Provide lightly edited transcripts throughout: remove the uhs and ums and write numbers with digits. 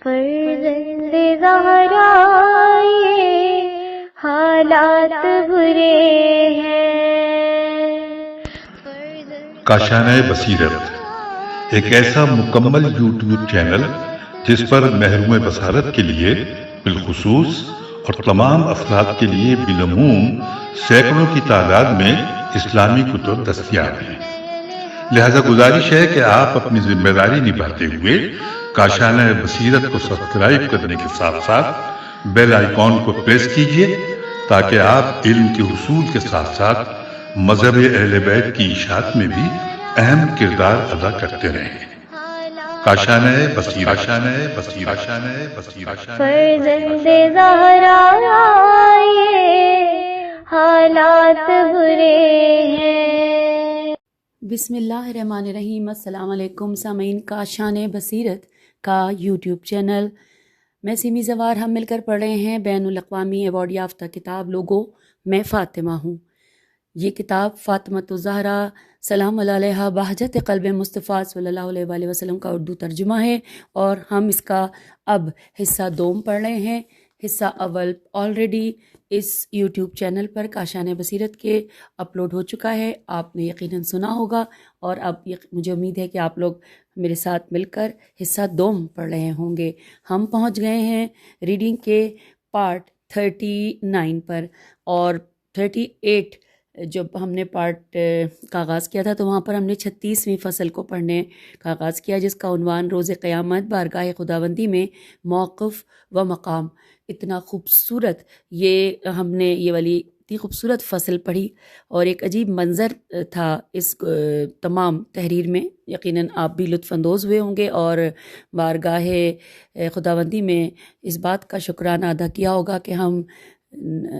فرزند زہرا یہ حالات برے ہیں۔ کاشانۂ بصیرت ایک ایسا مکمل یوٹیوب چینل جس پر محروم بصارت کے لیے بالخصوص اور تمام افراد کے لیے بالعموم سینکڑوں کی تعداد میں اسلامی کتب دستیاب ہیں۔ لہذا گزارش ہے کہ آپ اپنی ذمہ داری نبھاتے ہوئے کاشانۂ بصیرت کو سبسکرائب کرنے کے ساتھ ساتھ بیل آئیکن کو پریس کیجیے تاکہ آپ علم کے حصول کے ساتھ ساتھ مذہب اہل بیت کی اشاعت میں بھی اہم کردار ادا کرتے رہیں۔ کاشانۂ بصیرت، کاشانۂ بصیرت، کاشانۂ بصیرت۔ فرزند زہرا یہ حالات برے ہیں۔ بسم اللہ الرحمن الرحیم۔ السلام علیکم سامعین، کاشانۂ بصیرت کا یوٹیوب چینل میں سیمی زوار ہم مل کر پڑھ رہے ہیں بین الاقوامی ایوارڈ یافتہ کتاب لوگو میں فاطمہ ہوں۔ یہ کتاب فاطمۃ الزہرا سلام اللہ علیہا بہجت قلب مصطفیٰ صلی اللہ علیہ وآلہ وسلم کا اردو ترجمہ ہے، اور ہم اس کا اب حصہ دوم پڑھ رہے ہیں۔ حصہ اول آلریڈی اس یوٹیوب چینل پر کاشانۂ بصیرت کے اپلوڈ ہو چکا ہے، آپ نے یقیناً سنا ہوگا، اور اب مجھے امید ہے کہ آپ لوگ میرے ساتھ مل کر حصہ دوم پڑھ رہے ہوں گے۔ ہم پہنچ گئے ہیں ریڈنگ کے پارٹ 39 پر، اور 38 جب ہم نے پارٹ کا آغاز کیا تھا تو وہاں پر ہم نے 36ویں فصل کو پڑھنے کا آغاز کیا، جس کا عنوان روز قیامت بارگاہ خداوندی میں موقف و مقام۔ اتنا خوبصورت یہ ہم نے یہ والی اتنی خوبصورت فصل پڑھی، اور ایک عجیب منظر تھا اس تمام تحریر میں۔ یقیناً آپ بھی لطف اندوز ہوئے ہوں گے، اور بارگاہ خداوندی میں اس بات کا شکرانہ ادا کیا ہوگا کہ ہم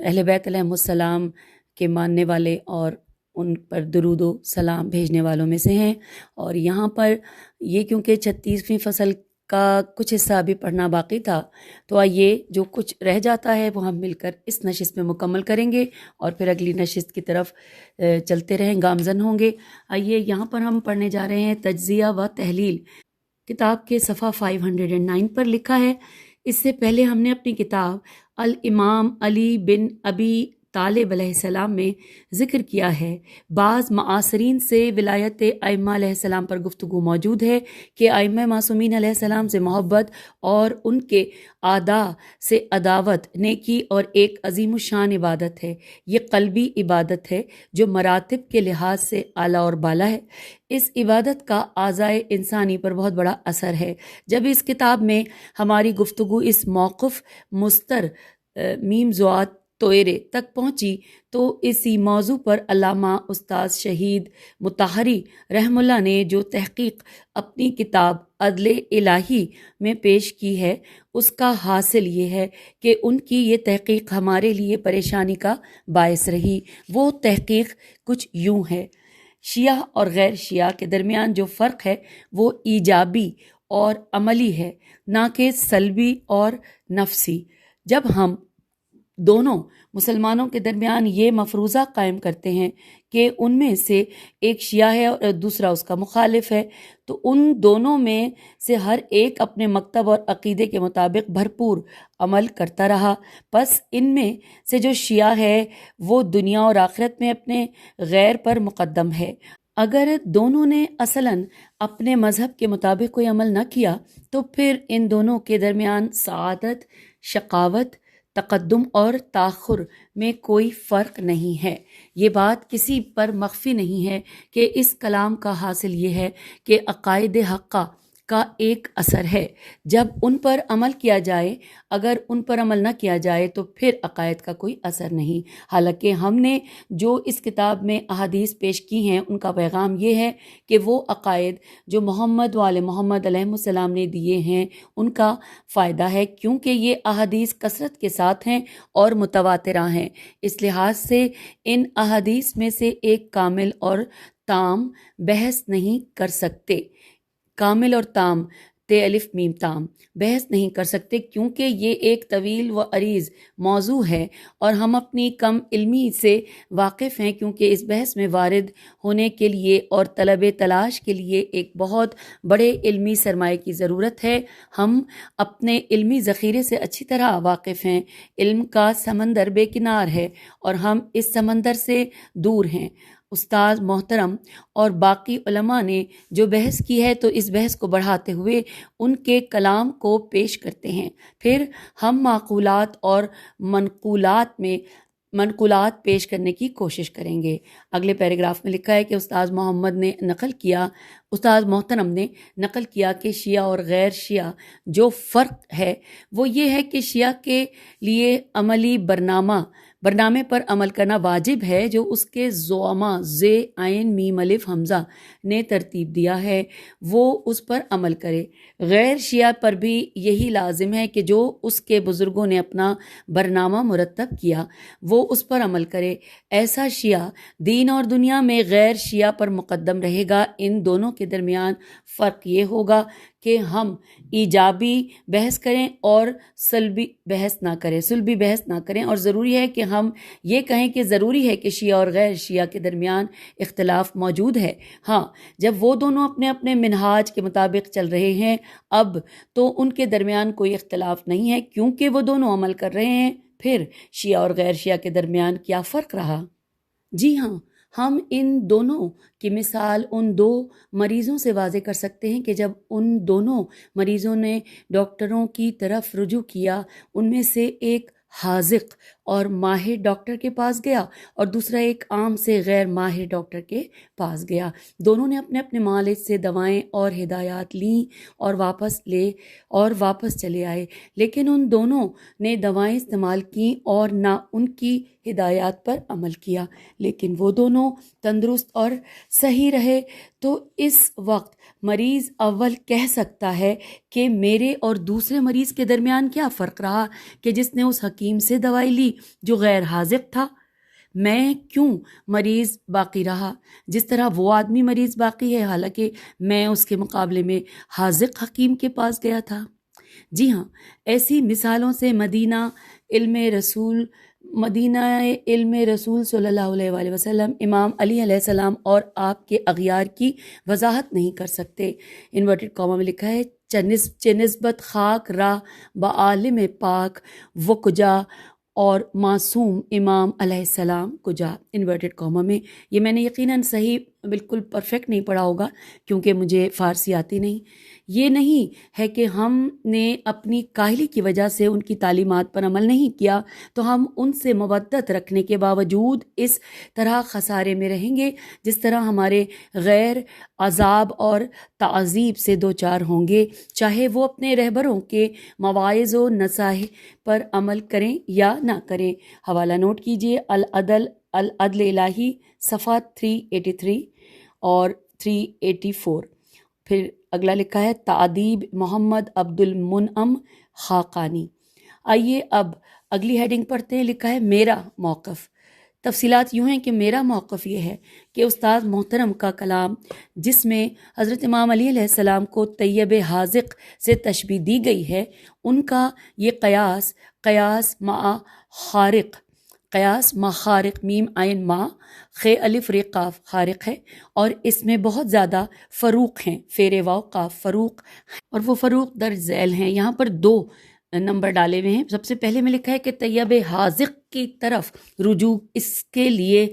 اہل بیت علیہم السلام کے ماننے والے اور ان پر درود و سلام بھیجنے والوں میں سے ہیں۔ اور یہاں پر یہ کیونکہ 36ویں فصل کا کچھ حصہ ابھی پڑھنا باقی تھا، تو آئیے جو کچھ رہ جاتا ہے وہ ہم مل کر اس نشست میں مکمل کریں گے، اور پھر اگلی نشست کی طرف چلتے رہیں، گامزن ہوں گے۔ آئیے یہاں پر ہم پڑھنے جا رہے ہیں تجزیہ و تحلیل۔ کتاب کے صفحہ 509 پر لکھا ہے، اس سے پہلے ہم نے اپنی کتاب الامام علی بن ابی طالب علیہ السلام میں ذکر کیا ہے۔ بعض معاصرین سے ولایت ائمہ علیہ السلام پر گفتگو موجود ہے کہ ائمہ معصومین علیہ السلام سے محبت اور ان کے اعداء سے عداوت نیکی اور ایک عظیم الشان عبادت ہے۔ یہ قلبی عبادت ہے جو مراتب کے لحاظ سے اعلیٰ اور بالا ہے۔ اس عبادت کا اعضائے انسانی پر بہت بڑا اثر ہے۔ جب اس کتاب میں ہماری گفتگو اس موقف مستر میم زوات تویرے تک پہنچی تو اسی موضوع پر علامہ استاذ شہید مطہری رحم اللہ نے جو تحقیق اپنی کتاب عدل الہی میں پیش کی ہے، اس کا حاصل یہ ہے کہ ان کی یہ تحقیق ہمارے لیے پریشانی کا باعث رہی۔ وہ تحقیق کچھ یوں ہے: شیعہ اور غیر شیعہ کے درمیان جو فرق ہے وہ ایجابی اور عملی ہے، نہ کہ سلبی اور نفسی۔ جب ہم دونوں مسلمانوں کے درمیان یہ مفروضہ قائم کرتے ہیں کہ ان میں سے ایک شیعہ ہے اور دوسرا اس کا مخالف ہے، تو ان دونوں میں سے ہر ایک اپنے مکتب اور عقیدے کے مطابق بھرپور عمل کرتا رہا۔ پس ان میں سے جو شیعہ ہے وہ دنیا اور آخرت میں اپنے غیر پر مقدم ہے۔ اگر دونوں نے اصلاً اپنے مذہب کے مطابق کوئی عمل نہ کیا تو پھر ان دونوں کے درمیان سعادت، شقاوت، تقدم اور تاخر میں کوئی فرق نہیں ہے۔ یہ بات کسی پر مخفی نہیں ہے کہ اس کلام کا حاصل یہ ہے کہ عقائد حقہ کا ایک اثر ہے جب ان پر عمل کیا جائے، اگر ان پر عمل نہ کیا جائے تو پھر عقائد کا کوئی اثر نہیں۔ حالانکہ ہم نے جو اس کتاب میں احادیث پیش کی ہیں ان کا پیغام یہ ہے کہ وہ عقائد جو محمد وآل محمد علیہ السلام نے دیے ہیں ان کا فائدہ ہے، کیونکہ یہ احادیث کثرت کے ساتھ ہیں اور متواترہ ہیں۔ اس لحاظ سے ان احادیث میں سے ایک کامل اور تام بحث نہیں کر سکتے۔ کامل اور تام تے الف میم تام بحث نہیں کر سکتے، کیونکہ یہ ایک طویل و عریض موضوع ہے اور ہم اپنی کم علمی سے واقف ہیں، کیونکہ اس بحث میں وارد ہونے کے لیے اور طلب تلاش کے لیے ایک بہت بڑے علمی سرمایہ کی ضرورت ہے۔ ہم اپنے علمی ذخیرے سے اچھی طرح واقف ہیں۔ علم کا سمندر بے کنار ہے اور ہم اس سمندر سے دور ہیں۔ استاد محترم اور باقی علماء نے جو بحث کی ہے تو اس بحث کو بڑھاتے ہوئے ان کے کلام کو پیش کرتے ہیں، پھر ہم معقولات اور منقولات پیش کرنے کی کوشش کریں گے۔ اگلے پیراگراف میں لکھا ہے کہ استاد محترم نے نقل کیا کہ شیعہ اور غیر شیعہ جو فرق ہے وہ یہ ہے کہ شیعہ کے لیے عملی برنامے پر عمل کرنا واجب ہے جو اس کے زعماء ز عین میم الف حمزہ نے ترتیب دیا ہے، وہ اس پر عمل کرے۔ غیر شیعہ پر بھی یہی لازم ہے کہ جو اس کے بزرگوں نے اپنا برنامہ مرتب کیا وہ اس پر عمل کرے۔ ایسا شیعہ دین اور دنیا میں غیر شیعہ پر مقدم رہے گا۔ ان دونوں کے درمیان فرق یہ ہوگا کہ ہم ایجابی بحث کریں اور سلبی بحث نہ کریں، اور ضروری ہے کہ ہم یہ کہیں کہ ضروری ہے کہ شیعہ اور غیر شیعہ کے درمیان اختلاف موجود ہے۔ ہاں، جب وہ دونوں اپنے اپنے منہاج کے مطابق چل رہے ہیں اب تو ان کے درمیان کوئی اختلاف نہیں ہے، کیونکہ وہ دونوں عمل کر رہے ہیں۔ پھر شیعہ اور غیر شیعہ کے درمیان کیا فرق رہا؟ جی ہاں، ہم ان دونوں کی مثال ان دو مریضوں سے واضح کر سکتے ہیں کہ جب ان دونوں مریضوں نے ڈاکٹروں کی طرف رجوع کیا، ان میں سے ایک حاذق اور ماہر ڈاکٹر کے پاس گیا اور دوسرا ایک عام سے غیر ماہر ڈاکٹر کے پاس گیا۔ دونوں نے اپنے اپنے معالج سے دوائیں اور ہدایات لیں اور واپس چلے آئے، لیکن ان دونوں نے دوائیں استعمال کیں اور نہ ان کی ہدایات پر عمل کیا، لیکن وہ دونوں تندرست اور صحیح رہے۔ تو اس وقت مریض اول کہہ سکتا ہے کہ میرے اور دوسرے مریض کے درمیان کیا فرق رہا کہ جس نے اس حکیم سے دوائی لی جو غیر حاذق تھا، میں کیوں مریض باقی رہا، جس طرح وہ آدمی مریض باقی ہے حالانکہ میں اس کے مقابلے میں حاذق حکیم کے پاس گیا تھا۔ جی ہاں، ایسی مثالوں سے مدینہ علم رسول صلی اللہ علیہ وآلہ وسلم، امام علی علیہ السلام اور آپ کے اغیار کی وضاحت نہیں کر سکتے۔ انورٹڈ کامہ میں لکھا ہے چہ نسبت خاک راہ بعالم پاک و کجا اور معصوم امام علیہ السلام کجا، انورٹڈ کامہ میں۔ یہ میں نے یقیناً صحیح بالکل پرفیکٹ نہیں پڑھا ہوگا کیونکہ مجھے فارسی آتی نہیں۔ یہ نہیں ہے کہ ہم نے اپنی کاہلی کی وجہ سے ان کی تعلیمات پر عمل نہیں کیا تو ہم ان سے مودت رکھنے کے باوجود اس طرح خسارے میں رہیں گے جس طرح ہمارے غیر عذاب اور تعذیب سے دوچار ہوں گے، چاہے وہ اپنے رہبروں کے مواعظ و نصائح پر عمل کریں یا نہ کریں۔ حوالہ نوٹ کیجیے العدل الہی صفحہ 383 اور 384۔ پھر اگلا لکھا ہے تعدیب محمد عبد المنعم خاقانی۔ آئیے اب اگلی ہیڈنگ پڑھتے ہیں۔ لکھا ہے میرا موقف۔ تفصیلات یوں ہیں کہ میرا موقف یہ ہے کہ استاد محترم کا کلام جس میں حضرت امام علی علیہ السلام کو طیب حاذق سے تشبیہ دی گئی ہے، ان کا یہ قیاس ما خارق میم عین ما خ الف ر قاف خارق ہے، اور اس میں بہت زیادہ فروق ہیں، فیر واو قاف فروق، اور وہ فروق درج ذیل ہیں۔ یہاں پر 2 نمبر ڈالے ہوئے ہیں۔ سب سے پہلے میں لکھا ہے کہ طیب حاذق کی طرف رجوع اس کے لیے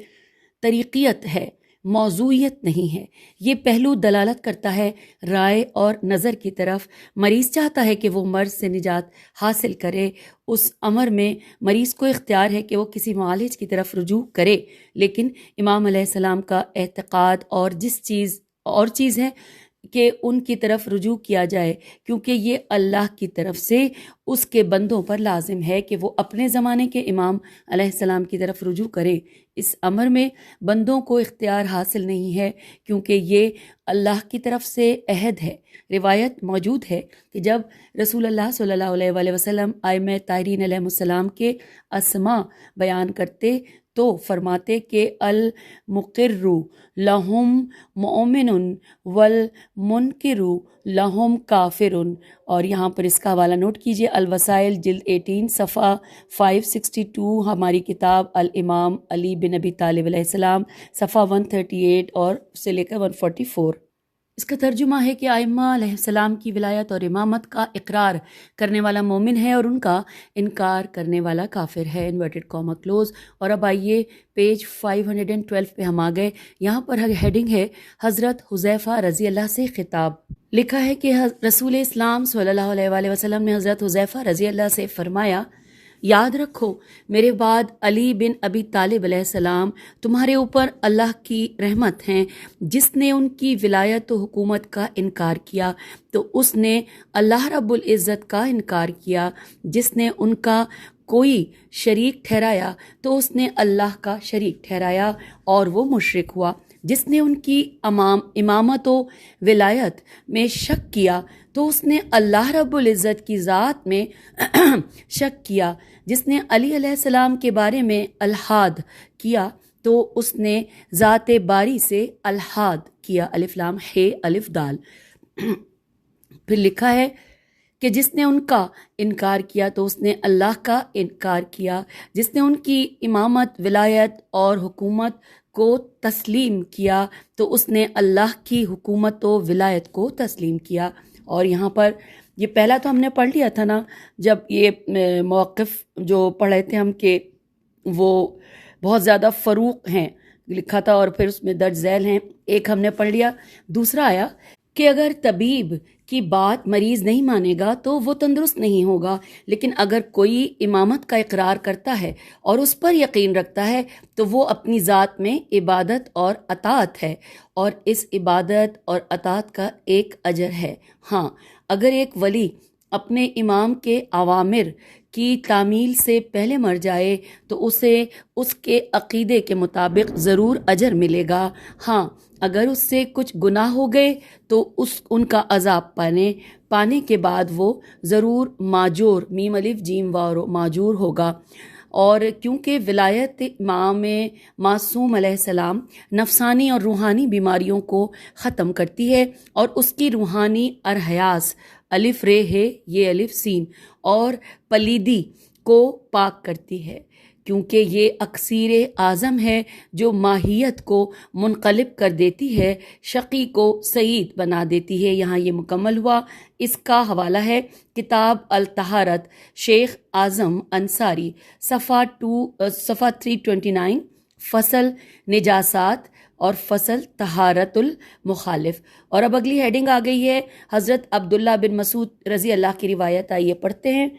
طریقیت ہے، موضوعیت نہیں ہے۔ یہ پہلو دلالت کرتا ہے رائے اور نظر کی طرف۔ مریض چاہتا ہے کہ وہ مرض سے نجات حاصل کرے، اس امر میں مریض کو اختیار ہے کہ وہ کسی معالج کی طرف رجوع کرے، لیکن امام علیہ السلام کا اعتقاد اور چیز ہے کہ ان کی طرف رجوع کیا جائے، کیونکہ یہ اللہ کی طرف سے اس کے بندوں پر لازم ہے کہ وہ اپنے زمانے کے امام علیہ السلام کی طرف رجوع کریں۔ اس امر میں بندوں کو اختیار حاصل نہیں ہے، کیونکہ یہ اللہ کی طرف سے عہد ہے۔ روایت موجود ہے کہ جب رسول اللہ صلی اللہ علیہ وآلہ وسلم ائمہ طاہرین علیہ السلام کے اسماء بیان کرتے تو فرماتے کہ المقر لہم مؤمن والمنکر لہم کافر. اور یہاں پر اس کا حوالہ نوٹ کیجئے، الوسائل جلد 18 صفحہ 562، ہماری کتاب الامام علی بن ابی طالب علیہ السلام صفحہ 138 اور سے لے کر 144. اس کا ترجمہ ہے کہ ائمہ علیہ السلام کی ولایت اور امامت کا اقرار کرنے والا مومن ہے اور ان کا انکار کرنے والا کافر ہے، انورٹڈ کاما کلوز. اور اب آئیے پیج 512 پہ ہم آ گئے. یہاں پر ہیڈنگ ہے حضرت حذیفہ رضی اللہ سے خطاب. لکھا ہے کہ رسول اسلام صلی اللہ علیہ وآلہ وسلم نے حضرت حذیفہ رضی اللہ سے فرمایا، یاد رکھو میرے بعد علی بن ابی طالب علیہ السلام تمہارے اوپر اللہ کی رحمت ہیں. جس نے ان کی ولایت و حکومت کا انکار کیا تو اس نے اللہ رب العزت کا انکار کیا. جس نے ان کا کوئی شریک ٹھہرایا تو اس نے اللہ کا شریک ٹھہرایا اور وہ مشرک ہوا. جس نے ان کی امامت و ولایت میں شک کیا تو اس نے اللہ رب العزت کی ذات میں شک کیا. جس نے علی علیہ السلام کے بارے میں الحاد کیا تو اس نے ذات باری سے الحاد کیا. الف لام ہے الف دال. پھر لکھا ہے کہ جس نے ان کا انکار کیا تو اس نے اللہ کا انکار کیا. جس نے ان کی امامت، ولایت اور حکومت کو تسلیم کیا تو اس نے اللہ کی حکومت و ولایت کو تسلیم کیا. اور یہاں پر یہ پہلا تو ہم نے پڑھ لیا تھا نا، جب یہ موقف جو پڑھے تھے ہم کہ وہ بہت زیادہ فروق ہیں لکھا تھا اور پھر اس میں درج ذیل ہیں. ایک ہم نے پڑھ لیا. دوسرا آیا کہ اگر طبیب کی بات مریض نہیں مانے گا تو وہ تندرست نہیں ہوگا، لیکن اگر کوئی امامت کا اقرار کرتا ہے اور اس پر یقین رکھتا ہے تو وہ اپنی ذات میں عبادت اور اطاعت ہے، اور اس عبادت اور اطاعت کا ایک اجر ہے. ہاں، اگر ایک ولی اپنے امام کے اوامر کی تعمیل سے پہلے مر جائے تو اسے اس کے عقیدے کے مطابق ضرور اجر ملے گا. ہاں، اگر اس سے کچھ گناہ ہو گئے تو ان کا عذاب پانے کے بعد وہ ضرور ماجور، میم الف جیم وارو، ماجور ہوگا. اور کیونکہ ولایت امام معصوم علیہ السلام نفسانی اور روحانی بیماریوں کو ختم کرتی ہے اور اس کی روحانی ارحیاس الف رے ہے یہ الف سین اور پلیدی کو پاک کرتی ہے، کیونکہ یہ اکسیر اعظم ہے جو ماہیت کو منقلب کر دیتی ہے، شقی کو سعید بنا دیتی ہے. یہاں یہ مکمل ہوا. اس کا حوالہ ہے کتاب الطہارت شیخ اعظم انصاری صفحہ 329، فصل نجاسات اور فصل طہارت المخالف. اور اب اگلی ہیڈنگ آ گئی ہے حضرت عبداللہ بن مسعود رضی اللہ کی روایت. آئیے پڑھتے ہیں.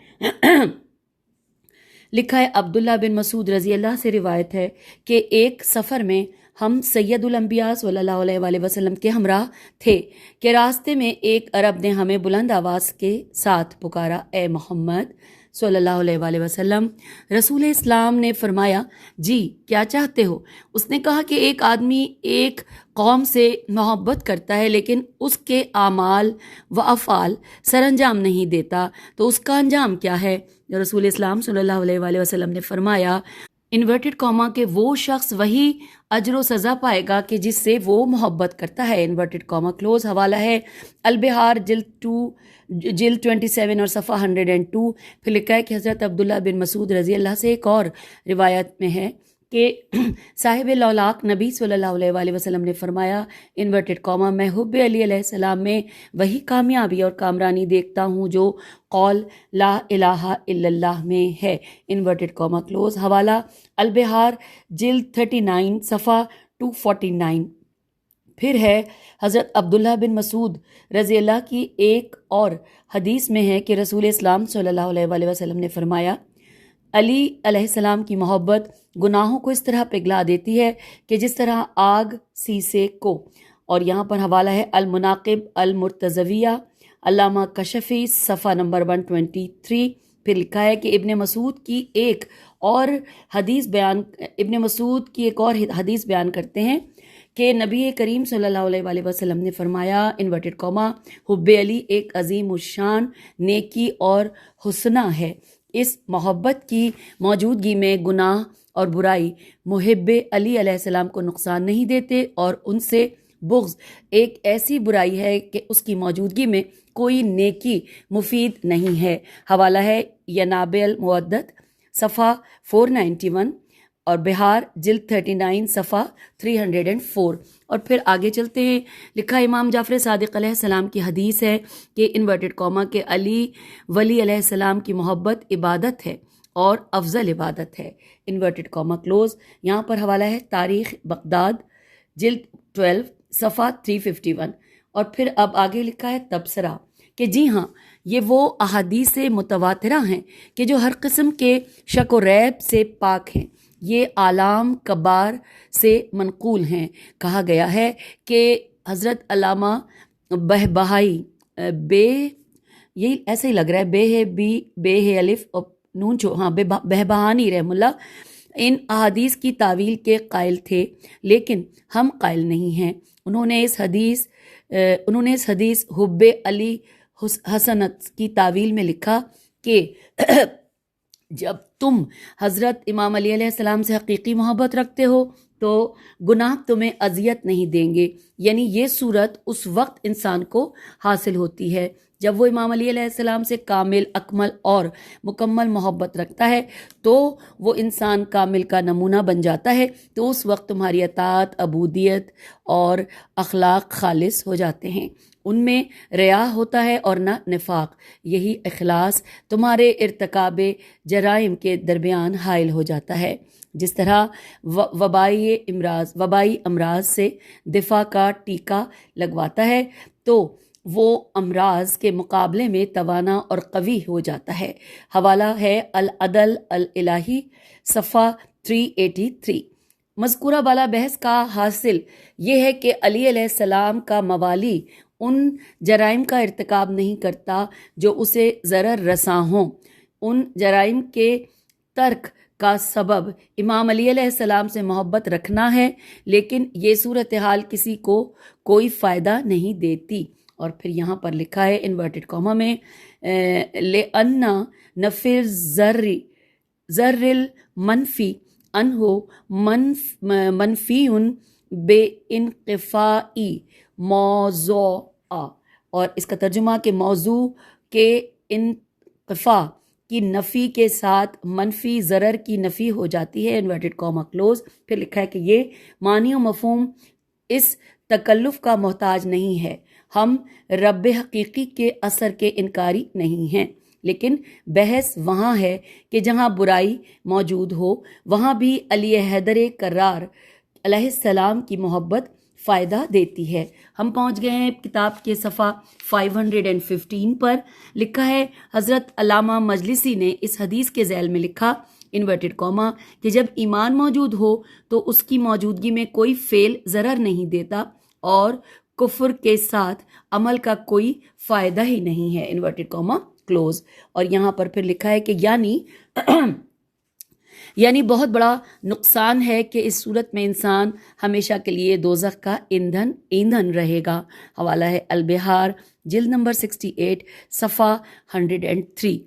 لکھا ہے عبداللہ بن مسعود رضی اللہ سے روایت ہے کہ ایک سفر میں ہم سید الانبیاء صلی اللہ علیہ وآلہ وسلم کے ہمراہ تھے کہ راستے میں ایک عرب نے ہمیں بلند آواز کے ساتھ پکارا، اے محمد صلی اللہ علیہ وآلہ وسلم. رسول اسلام نے فرمایا، جی کیا چاہتے ہو؟ اس نے کہا کہ ایک آدمی ایک قوم سے محبت کرتا ہے لیکن اس کے اعمال و افعال سر انجام نہیں دیتا، تو اس کا انجام کیا ہے؟ رسول اسلام صلی اللہ علیہ وآلہ وسلم نے فرمایا انورٹڈ کاما کہ وہ شخص وہی اجر و سزا پائے گا کہ جس سے وہ محبت کرتا ہے، انورٹڈ کاما کلوز. حوالہ ہے البہار جلد 27 اور صفحہ 102. پھر لکھا ہے کہ حضرت عبداللہ بن مسعود رضی اللہ سے ایک اور روایت میں ہے کہ صاحب لولاق نبی صلی اللہ علیہ وآلہ وسلم نے فرمایا انورٹڈ کاما میں حب علی علیہ السلام میں وہی کامیابی اور کامرانی دیکھتا ہوں جو قول لا الہ الا اللہ میں ہے، انورٹڈ کاما کلوز. حوالہ البہار جلد 39 صفحہ 249. پھر ہے حضرت عبداللہ بن مسعود رضی اللہ کی ایک اور حدیث میں ہے کہ رسول اسلام صلی اللہ علیہ وآلہ وسلم نے فرمایا علی علیہ السلام کی محبت گناہوں کو اس طرح پگھلا دیتی ہے کہ جس طرح آگ سیسے کو. اور یہاں پر حوالہ ہے المناقب المرتضویہ علامہ کشفی صفحہ نمبر 123. پھر لکھا ہے کہ ابن مسعود کی ایک اور حدیث بیان کرتے ہیں کہ نبی کریم صلی اللہ علیہ وآلہ وسلم نے فرمایا انورٹڈ کاما حب علی ایک عظیم الشان نیکی اور حسنہ ہے. اس محبت کی موجودگی میں گناہ اور برائی محب علی علیہ السلام کو نقصان نہیں دیتے، اور ان سے بغض ایک ایسی برائی ہے کہ اس کی موجودگی میں کوئی نیکی مفید نہیں ہے۔ حوالہ ہے ینابع المودت صفحہ 491 اور بہار جلد 39 صفحہ 304۔ اور پھر آگے چلتے ہیں، لکھا امام جعفر صادق علیہ السلام کی حدیث ہے کہ انورٹڈ کاما کہ علی ولی علیہ السلام کی محبت عبادت ہے اور افضل عبادت ہے، انورٹڈ کاما کلوز۔ یہاں پر حوالہ ہے تاریخ بغداد جلد 12 صفحہ 351۔ اور پھر اب آگے لکھا ہے تبصرہ کہ جی ہاں، یہ وہ احادیث متواترہ ہیں کہ جو ہر قسم کے شک و ریب سے پاک ہیں، یہ عالم کبار سے منقول ہیں۔ کہا گیا ہے کہ حضرت علامہ بہبہائی یہی ایسے ہی لگ رہا ہے، بے ہے الف اور نون بہبہانی رحم اللہ ان احادیث کی تعویل کے قائل تھے، لیکن ہم قائل نہیں ہیں۔ انہوں نے اس حدیث حب علی حسنت کی تعویل میں لکھا کہ جب تم حضرت امام علی علیہ السلام سے حقیقی محبت رکھتے ہو تو گناہ تمہیں اذیت نہیں دیں گے، یعنی یہ صورت اس وقت انسان کو حاصل ہوتی ہے جب وہ امام علی علیہ السلام سے کامل، اکمل اور مکمل محبت رکھتا ہے، تو وہ انسان کامل کا نمونہ بن جاتا ہے، تو اس وقت تمہاری اطاعت، عبودیت اور اخلاق خالص ہو جاتے ہیں، ان میں ریا ہوتا ہے اور نہ نفاق۔ یہی اخلاص تمہارے ارتکاب جرائم کے درمیان حائل ہو جاتا ہے۔ جس طرح وبائی امراض سے دفاع کا ٹیکہ لگواتا ہے تو وہ امراض کے مقابلے میں توانا اور قوی ہو جاتا ہے۔ حوالہ ہے العدل الالہی صفحہ 383۔ مذکورہ بالا بحث کا حاصل یہ ہے کہ علی علیہ السلام کا موالی ان جرائم کا ارتکاب نہیں کرتا جو اسے ضرر رساں ہوں۔ ان جرائم کے ترک کا سبب امام علی علیہ السلام سے محبت رکھنا ہے، لیکن یہ صورتحال کسی کو کوئی فائدہ نہیں دیتی۔ اور پھر یہاں پر لکھا ہے انورٹڈ کاما میں لِأَنَّ نَفِي ذر المنفی انہو منفی بے انقفائی موضوع، اور اس کا ترجمہ کہ موضوع کے انقفا کی نفی کے ساتھ منفی ضرر کی نفی ہو جاتی ہے، انورٹڈ کاما کلوز۔ پھر لکھا ہے کہ یہ معنی و مفہوم اس تکلف کا محتاج نہیں ہے، ہم رب حقیقی کے اثر کے انکاری نہیں ہیں، لیکن بحث وہاں ہے کہ جہاں برائی موجود ہو وہاں بھی علی حیدر کرار علیہ السلام کی محبت فائدہ دیتی ہے۔ ہم پہنچ گئے ہیں کتاب کے صفحہ 515 پر، لکھا ہے حضرت علامہ مجلسی نے اس حدیث کے ذیل میں لکھا انورٹڈ کاما کہ جب ایمان موجود ہو تو اس کی موجودگی میں کوئی فعل ضرر نہیں دیتا اور کفر کے ساتھ عمل کا کوئی فائدہ ہی نہیں ہے، انورٹڈ کاما کلوز۔ اور یہاں پر پھر لکھا ہے کہ یعنی بہت بڑا نقصان ہے کہ اس صورت میں انسان ہمیشہ کے لیے دوزخ کا ایندھن رہے گا۔ حوالہ ہے البہار جلد نمبر 68 صفحہ 103۔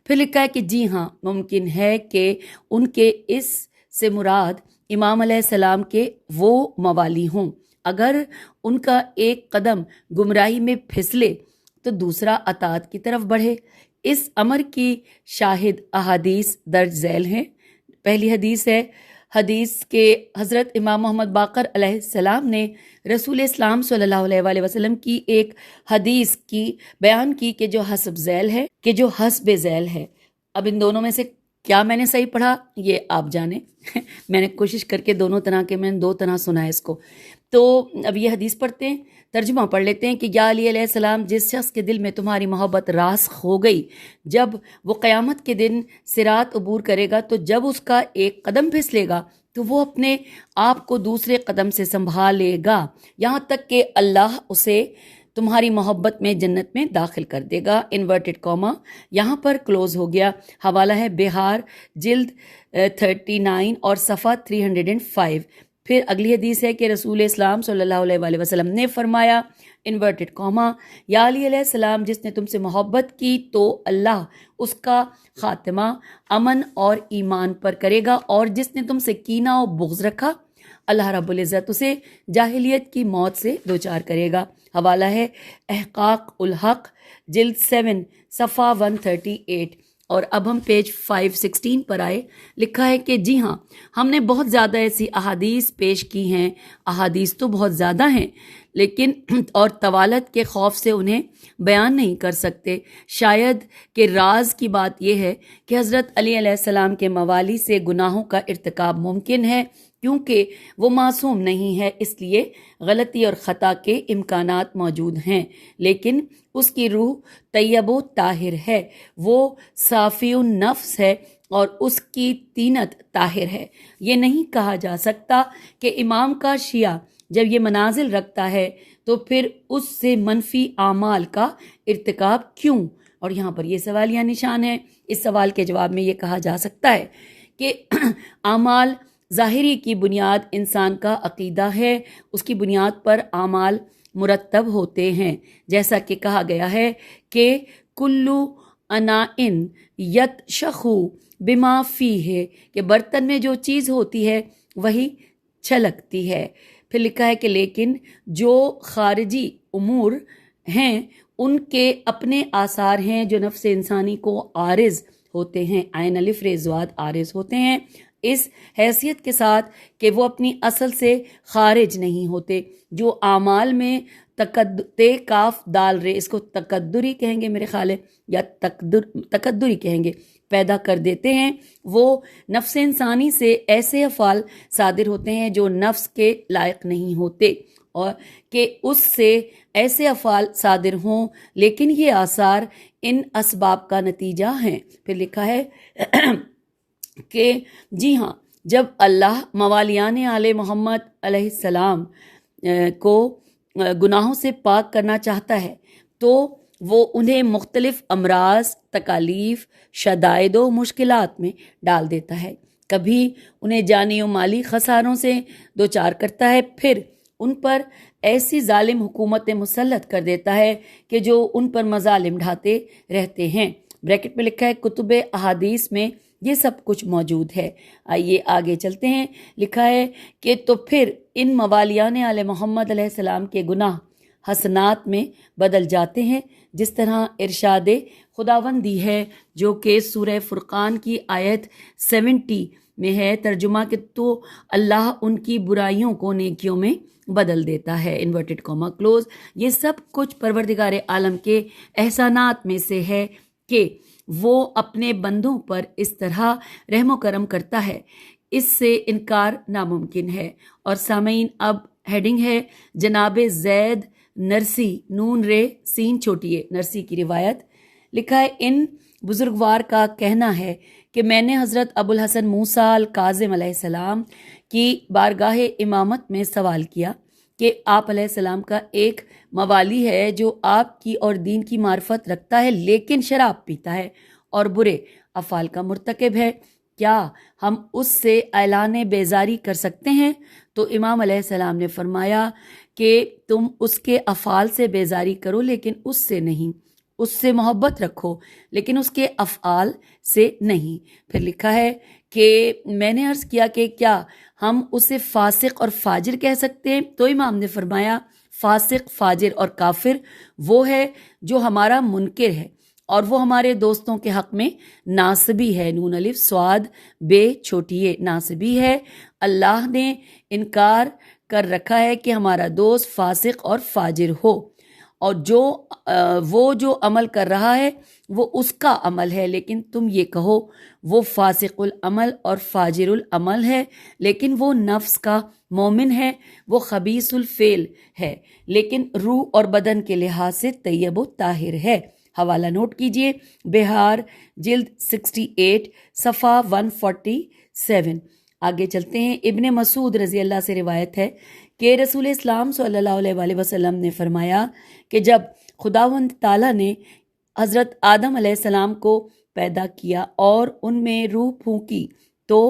پھر لکھا ہے کہ جی ہاں، ممکن ہے کہ ان کے اس سے مراد امام علیہ السلام کے وہ موالی ہوں، اگر ان کا ایک قدم گمراہی میں پھسلے تو دوسرا اطاعت کی طرف بڑھے۔ اس امر کی شاہد احادیث درج ذیل ہیں۔ پہلی حدیث ہے حدیث کے حضرت امام محمد باقر علیہ السلام نے رسول اسلام صلی اللہ علیہ وآلہ وسلم کی ایک حدیث کی بیان کی کہ جو حسب ذیل ہے۔ اب ان دونوں میں سے کیا میں نے صحیح پڑھا یہ آپ جانیں، میں نے کوشش کر کے دونوں طرح کے میں نے دو طرح سنا ہے اس کو۔ تو اب یہ حدیث پڑھتے ہیں، ترجمہ پڑھ لیتے ہیں کہ یا علی علیہ السلام، جس شخص کے دل میں تمہاری محبت راسخ ہو گئی، جب وہ قیامت کے دن صراط عبور کرے گا تو جب اس کا ایک قدم پھسلے گا تو وہ اپنے آپ کو دوسرے قدم سے سنبھالے گا یہاں تک کہ اللہ اسے تمہاری محبت میں جنت میں داخل کر دے گا، انورٹڈ کاما یہاں پر کلوز ہو گیا۔ حوالہ ہے بہار جلد 39 اور صفحہ 305۔ پھر اگلی حدیث ہے کہ رسول اسلام صلی اللہ علیہ وآلہ وسلم نے فرمایا انورٹڈ کاما، یا علی علیہ السلام جس نے تم سے محبت کی تو اللہ اس کا خاتمہ امن اور ایمان پر کرے گا، اور جس نے تم سے کینہ و بغض رکھا اللہ رب العزت اسے جاہلیت کی موت سے دوچار کرے گا۔ حوالہ ہے احقاق الحق جلد 7 صفحہ 138۔ اور اب ہم پیج 516 پر آئے، لکھا ہے کہ جی ہاں، ہم نے بہت زیادہ ایسی احادیث پیش کی ہیں، احادیث تو بہت زیادہ ہیں لیکن اور طوالت کے خوف سے انہیں بیان نہیں کر سکتے۔ شاید کہ راز کی بات یہ ہے کہ حضرت علی علیہ السلام کے موالی سے گناہوں کا ارتکاب ممکن ہے، کیونکہ وہ معصوم نہیں ہے، اس لیے غلطی اور خطا کے امکانات موجود ہیں، لیکن اس کی روح طیب و طاہر ہے، وہ صافی النفس ہے اور اس کی طینت طاہر ہے۔ یہ نہیں کہا جا سکتا کہ امام کا شیعہ جب یہ منازل رکھتا ہے تو پھر اس سے منفی اعمال کا ارتکاب کیوں؟ اور یہاں پر یہ سوالیہ نشان ہے۔ اس سوال کے جواب میں یہ کہا جا سکتا ہے کہ اعمال ظاہری کی بنیاد انسان کا عقیدہ ہے، اس کی بنیاد پر اعمال مرتب ہوتے ہیں، جیسا کہ کہا گیا ہے کہ کلو انائن یتشخو بما فیہ، کہ برتن میں جو چیز ہوتی ہے وہی چھلکتی ہے۔ پھر لکھا ہے کہ لیکن جو خارجی امور ہیں ان کے اپنے آثار ہیں جو نفس انسانی کو عارض ہوتے ہیں، عین الف ریزواد عارض ہوتے ہیں، اس حیثیت کے ساتھ کہ وہ اپنی اصل سے خارج نہیں ہوتے۔ جو اعمال میں کاف دال رے، اس کو تقدری کہیں گے میرے خیال ہے، یا تقدری کہیں گے، پیدا کر دیتے ہیں، وہ نفس انسانی سے ایسے افعال صادر ہوتے ہیں جو نفس کے لائق نہیں ہوتے، اور کہ اس سے ایسے افعال صادر ہوں، لیکن یہ آثار ان اسباب کا نتیجہ ہیں۔ پھر لکھا ہے کہ جی ہاں، جب اللہ موالیان آل محمد علیہ السلام کو گناہوں سے پاک کرنا چاہتا ہے تو وہ انہیں مختلف امراض، تکالیف، شدائد و مشکلات میں ڈال دیتا ہے۔ کبھی انہیں جانی و مالی خساروں سے دوچار کرتا ہے، پھر ان پر ایسی ظالم حکومتیں مسلط کر دیتا ہے کہ جو ان پر مظالم ڈھاتے رہتے ہیں۔ بریکٹ میں لکھا ہے کتب احادیث میں یہ سب کچھ موجود ہے۔ آئیے آگے چلتے ہیں۔ لکھا ہے کہ تو پھر ان موالیان آل محمد علیہ السلام کے گناہ حسنات میں بدل جاتے ہیں، جس طرح ارشاد خداوندی ہے جو کہ سورہ فرقان کی آیت 70 میں ہے، ترجمہ کہ تو اللہ ان کی برائیوں کو نیکیوں میں بدل دیتا ہے، انورٹڈ کاما کلوز۔ یہ سب کچھ پروردگار عالم کے احسانات میں سے ہے کہ وہ اپنے بندوں پر اس طرح رحم و کرم کرتا ہے، اس سے انکار ناممکن ہے۔ اور سامعین، اب ہیڈنگ ہے جناب زید نرسی نون رے سین چھوٹیے نرسی کی روایت۔ لکھا ہے ان بزرگوار کا کہنا ہے کہ میں نے حضرت ابو الحسن موسیٰ الکاظم علیہ السلام کی بارگاہ امامت میں سوال کیا کہ آپ علیہ السلام کا ایک موالی ہے جو آپ کی اور دین کی معرفت رکھتا ہے لیکن شراب پیتا ہے اور برے افعال کا مرتکب ہے، کیا ہم اس سے اعلان بیزاری کر سکتے ہیں؟ تو امام علیہ السلام نے فرمایا کہ تم اس کے افعال سے بیزاری کرو لیکن اس سے نہیں، اس سے محبت رکھو لیکن اس کے افعال سے نہیں۔ پھر لکھا ہے کہ میں نے عرض کیا کہ کیا ہم اسے فاسق اور فاجر کہہ سکتے ہیں؟ تو امام نے فرمایا فاسق، فاجر اور کافر وہ ہے جو ہمارا منکر ہے اور وہ ہمارے دوستوں کے حق میں ناصبی ہے، نون الف سواد بے چھوٹیے ناصبی ہے۔ اللہ نے انکار کر رکھا ہے کہ ہمارا دوست فاسق اور فاجر ہو، اور وہ جو عمل کر رہا ہے وہ اس کا عمل ہے، لیکن تم یہ کہو وہ فاسق العمل اور فاجر العمل ہے، لیکن وہ نفس کا مومن ہے، وہ خبیث الفعل ہے لیکن روح اور بدن کے لحاظ سے طیب و طاہر ہے۔ حوالہ نوٹ کیجئے، بہار جلد 68 صفحہ 147۔ آگے چلتے ہیں۔ ابن مسعود رضی اللہ سے روایت ہے کہ رسول اسلام صلی اللہ علیہ وآلہ وسلم نے فرمایا کہ جب خداوند تعالیٰ نے حضرت آدم علیہ السلام کو پیدا کیا اور ان میں روح پھونکی تو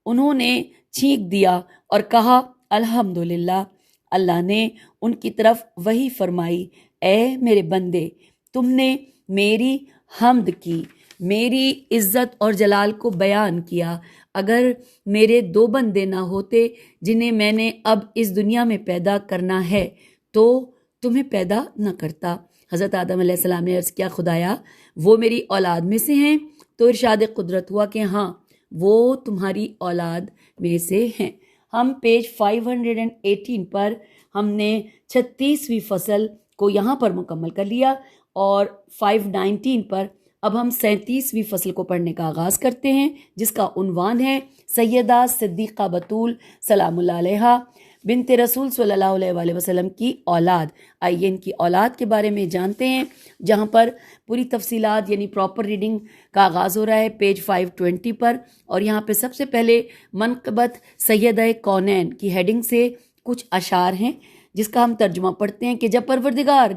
انہوں نے چھینک دیا اور کہا الحمدللہ، اللہ نے ان کی طرف وحی فرمائی، اے میرے بندے، تم نے میری حمد کی، میری عزت اور جلال کو بیان کیا۔ اگر میرے 2 بندے نہ ہوتے جنہیں میں نے اب اس دنیا میں پیدا کرنا ہے تو تمہیں پیدا نہ کرتا۔ حضرت آدم علیہ السلام نے عرض کیا، خدایا وہ میری اولاد میں سے ہیں؟ تو ارشاد قدرت ہوا کہ ہاں وہ تمہاری اولاد میں سے ہیں۔ ہم پیج 518 پر ہم نے 36ویں فصل کو یہاں پر مکمل کر لیا اور 519 پر اب ہم 37ویں فصل کو پڑھنے کا آغاز کرتے ہیں، جس کا عنوان ہے سیدہ صدیقہ بطول سلام اللہ علیہا بنت رسول صلی اللہ علیہ وآلہ وسلم کی اولاد۔ آئیے ان کی اولاد کے بارے میں جانتے ہیں، جہاں پر پوری تفصیلات یعنی پراپر ریڈنگ کا آغاز ہو رہا ہے پیج 520 پر، اور یہاں پہ سب سے پہلے منقبت سیدہ کونین کی ہیڈنگ سے کچھ اشعار ہیں، جس کا ہم ترجمہ پڑھتے ہیں کہ جب پروردگار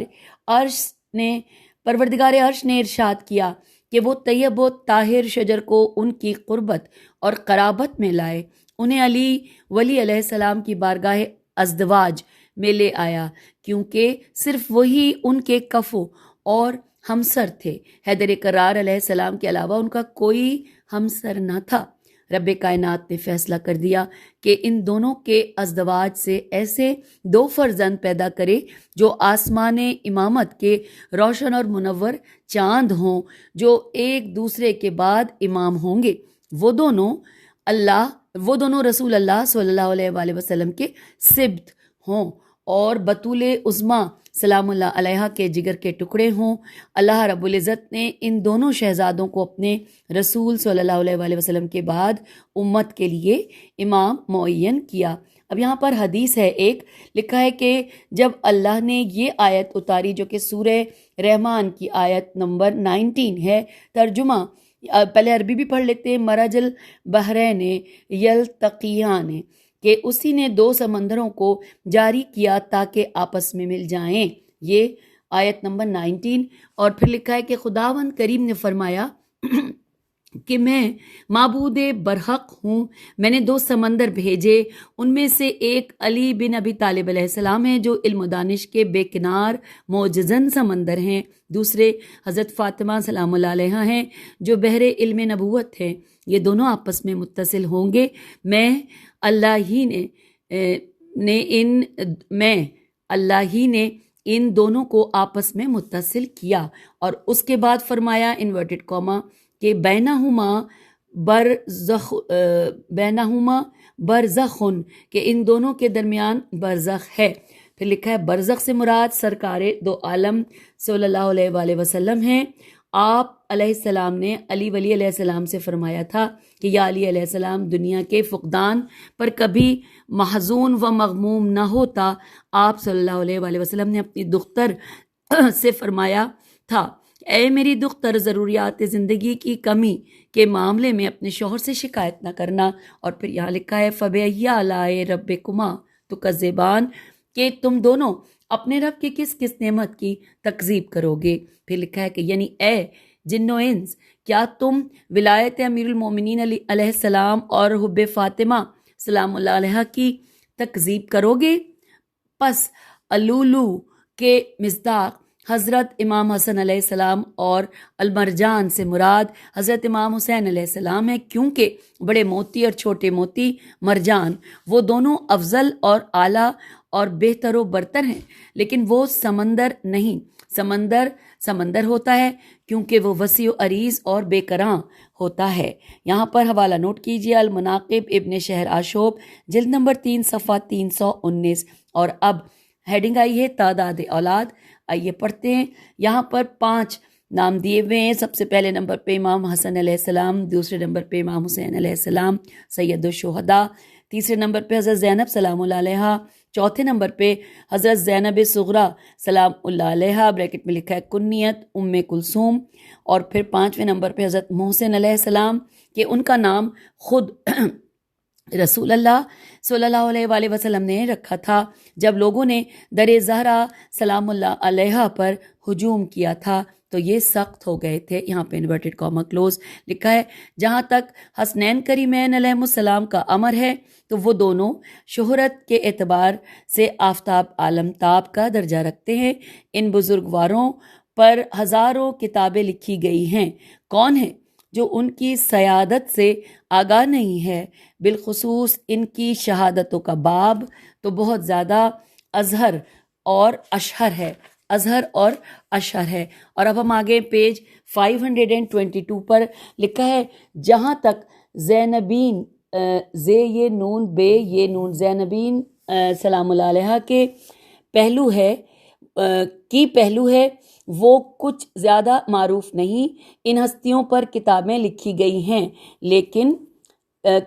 عرش نے ارشاد کیا کہ وہ طیب و طاہر شجر کو ان کی قربت اور قرابت میں لائے، انہیں علی ولی علیہ السلام کی بارگاہ ازدواج میں لے آیا، کیونکہ صرف وہی ان کے کفو اور ہمسر تھے۔ حیدر کرار علیہ السلام کے علاوہ ان کا کوئی ہمسر نہ تھا۔ رب کائنات نے فیصلہ کر دیا کہ ان دونوں کے ازدواج سے ایسے 2 فرزند پیدا کرے جو آسمان امامت کے روشن اور منور چاند ہوں، جو ایک دوسرے کے بعد امام ہوں گے۔ وہ دونوں رسول اللہ صلی اللہ علیہ وآلہ وسلم کے سبط ہوں اور بطول عظمیٰ سلام اللہ علیہا کے جگر کے ٹکڑے ہوں۔ اللہ رب العزت نے ان دونوں شہزادوں کو اپنے رسول صلی اللہ علیہ وآلہ وسلم کے بعد امت کے لیے امام معین کیا۔ اب یہاں پر حدیث ہے، ایک لکھا ہے کہ جب اللہ نے یہ آیت اتاری جو کہ سورہ رحمان کی آیت نمبر 19 ہے، ترجمہ پہلے عربی بھی پڑھ لیتے ہیں، مرج البحرین یلتقیان، کہ اسی نے 2 سمندروں کو جاری کیا تاکہ آپس میں مل جائیں، یہ آیت نمبر 19۔ اور پھر لکھا ہے کہ خداوند کریم نے فرمایا کہ میں معبود برحق ہوں، میں نے 2 سمندر بھیجے، ان میں سے ایک علی بن ابی طالب علیہ السلام ہیں جو علم و دانش کے بے کنار معجزن سمندر ہیں، دوسرے حضرت فاطمہ سلام اللہ علیہا ہیں جو بحر علم نبوت ہیں، یہ دونوں آپس میں متصل ہوں گے۔ اللہ ہی نے ان دونوں کو آپس میں متصل کیا، اور اس کے بعد فرمایا انورٹڈ کاما کہ بینہما برزخن، کہ ان دونوں کے درمیان برزخ ہے۔ پھر لکھا ہے برزخ سے مراد سرکار 2 عالم صلی اللہ علیہ وآلہ وسلم ہیں۔ آپ علیہ السلام نے علی ولی علیہ السلام سے فرمایا تھا کہ یا علی علیہ السلام، دنیا کے فقدان پر کبھی محزون و مغموم نہ ہوتا۔ آپ صلی اللہ علیہ وآلہ وسلم نے اپنی دختر سے فرمایا تھا، اے میری دختر، ضروریات زندگی کی کمی کے معاملے میں اپنے شوہر سے شکایت نہ کرنا۔ اور پھر یہاں لکھا ہے فَبِأَيِّ آلَاءِ رَبِّكُمَا تُكَذِّبَانِ، کہ تم دونوں اپنے رب کی کس کس نعمت کی تکذیب کرو گے۔ پھر لکھا ہے کہ یعنی اے جن و انس، کیا تم ولایت امیر المومنین علیہ السلام اور حب فاطمہ سلام اللہ علیہ کی تکذیب کرو گے؟ پس الولو کے مصداق حضرت امام حسن علیہ السلام اور المرجان سے مراد حضرت امام حسین علیہ السلام ہے، کیونکہ بڑے موتی اور چھوٹے موتی مرجان وہ دونوں افضل اور اعلیٰ اور بہتر و برتر ہیں، لیکن وہ سمندر نہیں۔ سمندر ہوتا ہے کیونکہ وہ وسیع و عریض اور بے کراں ہوتا ہے۔ یہاں پر حوالہ نوٹ کیجیے، المناقب ابن شہر آشوب جلد نمبر 3 صفحہ 319۔ اور اب ہیڈنگ آئی ہے تعداد اولاد، آئیے پڑھتے ہیں۔ یہاں پر 5 نام دیے ہوئے ہیں۔ سب سے پہلے نمبر پہ امام حسن علیہ السلام، دوسرے نمبر پہ امام حسین علیہ السلام سید الشہداء، تیسرے نمبر پہ حضرت زینب سلام اللہ علیہا، چوتھے نمبر پہ حضرت زینب صغریٰ سلام اللہ علیہا، بریکٹ میں لکھا ہے کنیت ام کلثوم، اور پھر 5ویں نمبر پہ حضرت محسن علیہ السلام کہ ان کا نام خود رسول اللہ صلی اللہ علیہ وسلم نے رکھا تھا جب لوگوں نے در زہرا سلام اللہ علیہ پر ہجوم کیا تھا تو یہ سخت ہو گئے تھے. یہاں پہ انورٹڈ کاما کلوز لکھا ہے. جہاں تک حسنین کریمین علیہ السلام کا امر ہے تو وہ دونوں شہرت کے اعتبار سے آفتاب عالم تاب کا درجہ رکھتے ہیں. ان بزرگواروں پر ہزاروں کتابیں لکھی گئی ہیں. کون ہے جو ان کی سیادت سے آگاہ نہیں ہے؟ بالخصوص ان کی شہادتوں کا باب تو بہت زیادہ اظہر اور اشہر ہے. اور اب ہم آگے پیج 522 پر لکھا ہے جہاں تک زینبین یہ نون زینبین سلام اللہ علیہ کے پہلو ہے وہ کچھ زیادہ معروف نہیں. ان ہستیوں پر کتابیں لکھی گئی ہیں لیکن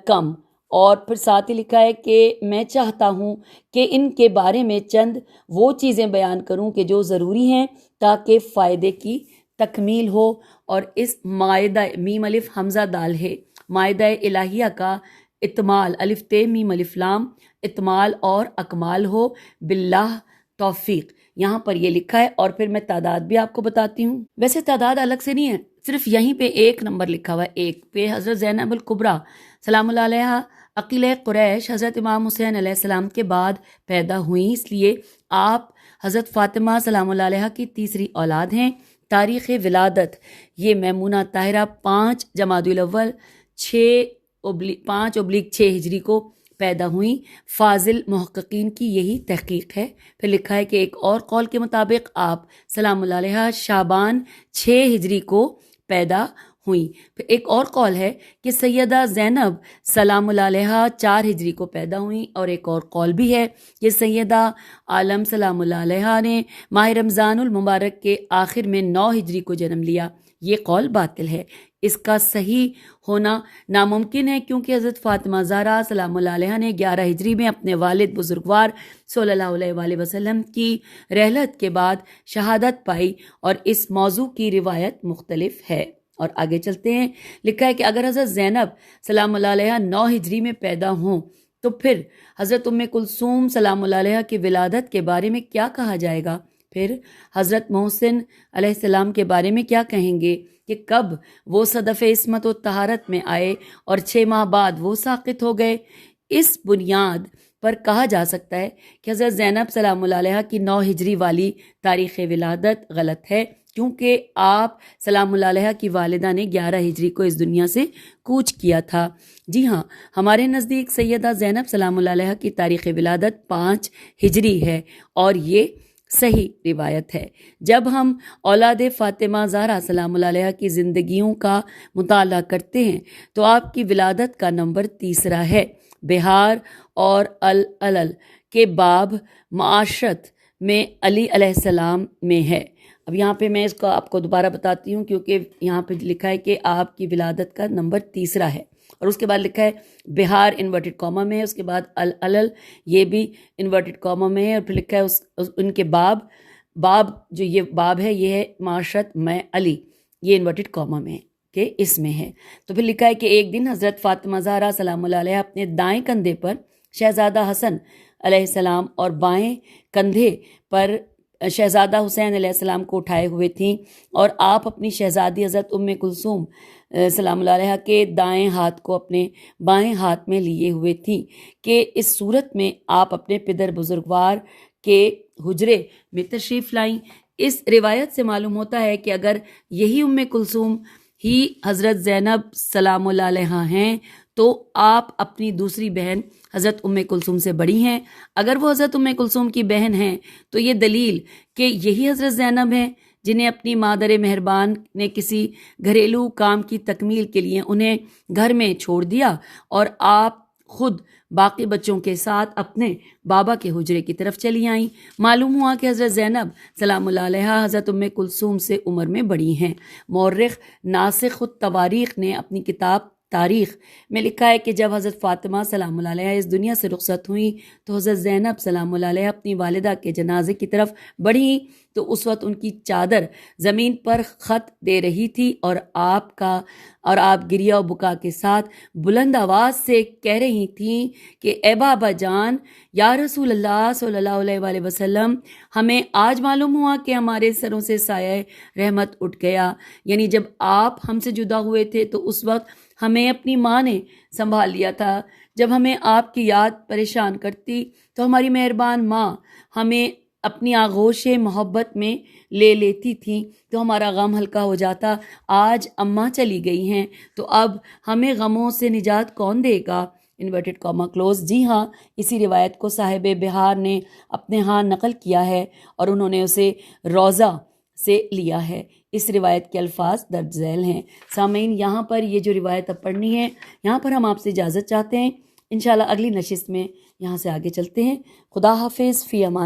کم. اور پھر ساتھ ہی لکھا ہے کہ میں چاہتا ہوں کہ ان کے بارے میں چند وہ چیزیں بیان کروں کہ جو ضروری ہیں تاکہ فائدے کی تکمیل ہو. اور اس مائدہ میم الف حمزہ دال ہے مائدہ الہیہ کا اتمال الف تے میم الف لام اتمال اور اکمال ہو باللہ توفیق. یہاں پر یہ لکھا ہے. اور پھر میں تعداد بھی آپ کو بتاتی ہوں. ویسے تعداد الگ سے نہیں ہے, صرف یہیں پہ ایک نمبر لکھا ہوا ہے. ایک پہ حضرت زینب الکبریٰ سلام اللہ علیہ عقیل قریش حضرت امام حسین علیہ السلام کے بعد پیدا ہوئیں, اس لیے آپ حضرت فاطمہ سلام اللہ علیہ کی تیسری اولاد ہیں. تاریخ ولادت یہ میمونہ طاہرہ 5 جمادی الاول 5/6 ہجری کو پیدا ہوئیں. فاضل محققین کی یہی تحقیق ہے. پھر لکھا ہے کہ ایک اور قول کے مطابق آپ سلام اللہ علیہ شعبان 6 ہجری کو پیدا ہوئیں. پھر ایک اور قول ہے کہ سیدہ زینب سلام اللہ علیہ 4 ہجری کو پیدا ہوئیں. اور ایک اور قول بھی ہے کہ سیدہ عالم سلام اللہ علیہ نے ماہ رمضان المبارک کے آخر میں 9 ہجری کو جنم لیا. یہ قول باطل ہے. اس کا صحیح ہونا ناممکن ہے کیونکہ حضرت فاطمہ زہرا سلام اللہ علیہ نے 11 ہجری میں اپنے والد بزرگوار صلی اللہ علیہ وسلم کی رحلت کے بعد شہادت پائی اور اس موضوع کی روایت مختلف ہے. اور آگے چلتے ہیں. لکھا ہے کہ اگر حضرت زینب سلام اللہ علیہ 9 ہجری میں پیدا ہوں تو پھر حضرت ام کلثوم سلام اللہ علیہ کی ولادت کے بارے میں کیا کہا جائے گا؟ پھر حضرت محسن علیہ السلام کے بارے میں کیا کہیں گے کہ کب وہ صدف عصمت و طہارت میں آئے اور 6 ماہ بعد وہ ساقط ہو گئے؟ اس بنیاد پر کہا جا سکتا ہے کہ حضرت زینب سلام اللہ علیہ کی 9 ہجری والی تاریخ ولادت غلط ہے کیونکہ آپ سلام اللہ علیہ کی والدہ نے 11 ہجری کو اس دنیا سے کوچ کیا تھا. جی ہاں, ہمارے نزدیک سیدہ زینب سلام اللہ علیہ کی تاریخ ولادت 5 ہجری ہے اور یہ صحیح روایت ہے. جب ہم اولاد فاطمہ زہرا سلام اللہ علیہ کی زندگیوں کا مطالعہ کرتے ہیں تو آپ کی ولادت کا نمبر 3 ہے. بہار اور العلل کے باب معاشرت میں علی علیہ السلام میں ہے. اب یہاں پہ میں اس کو آپ کو دوبارہ بتاتی ہوں کیونکہ یہاں پہ لکھا ہے کہ آپ کی ولادت کا نمبر 3 ہے. اور اس کے بعد لکھا ہے بہار انورٹڈ کاما میں ہے, اس کے بعد العلل یہ بھی انورٹڈ کاما میں ہے, اور پھر لکھا ہے ان کے باب جو یہ باب ہے یہ ہے معاشرت میں علی, یہ انورٹڈ کاما میں کہ اس میں ہے. تو پھر لکھا ہے کہ ایک دن حضرت فاطمہ زہرا سلام اللہ علیہ اپنے دائیں کندھے پر شہزادہ حسن علیہ السلام اور بائیں کندھے پر شہزادہ حسین علیہ السلام کو اٹھائے ہوئے تھیں, اور آپ اپنی شہزادی حضرت ام کلثوم سلام اللہ علیہ کے دائیں ہاتھ کو اپنے بائیں ہاتھ میں لیے ہوئے تھیں کہ اس صورت میں آپ اپنے پدر بزرگوار کے حجرے میں تشریف لائیں. اس روایت سے معلوم ہوتا ہے کہ اگر یہی ام کلثوم ہی حضرت زینب سلام اللہ علیہ ہیں تو آپ اپنی دوسری بہن حضرت ام کلثوم سے بڑی ہیں. اگر وہ حضرت ام کلثوم کی بہن ہیں تو یہ دلیل کہ یہی حضرت زینب ہیں جنہیں اپنی مادر مہربان نے کسی گھریلو کام کی تکمیل کے لیے انہیں گھر میں چھوڑ دیا اور آپ خود باقی بچوں کے ساتھ اپنے بابا کے حجرے کی طرف چلی آئیں. معلوم ہوا کہ حضرت زینب سلام اللہ علیہ حضرت ام کلثوم سے عمر میں بڑی ہیں. مورخ ناسخ التواریخ نے اپنی کتاب تاریخ میں لکھا ہے کہ جب حضرت فاطمہ سلام اللہ علیہ اس دنیا سے رخصت ہوئیں تو حضرت زینب سلام اللہ علیہ اپنی والدہ کے جنازے کی طرف بڑھیں تو اس وقت ان کی چادر زمین پر خط دے رہی تھی اور آپ گریہ و بکا کے ساتھ بلند آواز سے کہہ رہی تھیں کہ اے بابا جان، یا رسول اللہ صلی اللہ علیہ وآلہ وسلم، ہمیں آج معلوم ہوا کہ ہمارے سروں سے سایہ رحمت اٹھ گیا. یعنی جب آپ ہم سے جدا ہوئے تھے تو اس وقت ہمیں اپنی ماں نے سنبھال لیا تھا. جب ہمیں آپ کی یاد پریشان کرتی تو ہماری مہربان ماں ہمیں اپنی آغوش محبت میں لے لیتی تھیں تو ہمارا غم ہلکا ہو جاتا. آج اماں چلی گئی ہیں تو اب ہمیں غموں سے نجات کون دے گا؟ Inverted comma close. جی ہاں، اسی روایت کو صاحب بہار نے اپنے ہاں نقل کیا ہے اور انہوں نے اسے روضہ سے لیا ہے. اس روایت کے الفاظ درج ذیل ہیں. سامعین، یہاں پر یہ جو روایت اب پڑھنی ہے، یہاں پر ہم آپ سے اجازت چاہتے ہیں. انشاءاللہ اگلی نشست میں یہاں سے آگے چلتے ہیں. خدا حافظ، فی امان.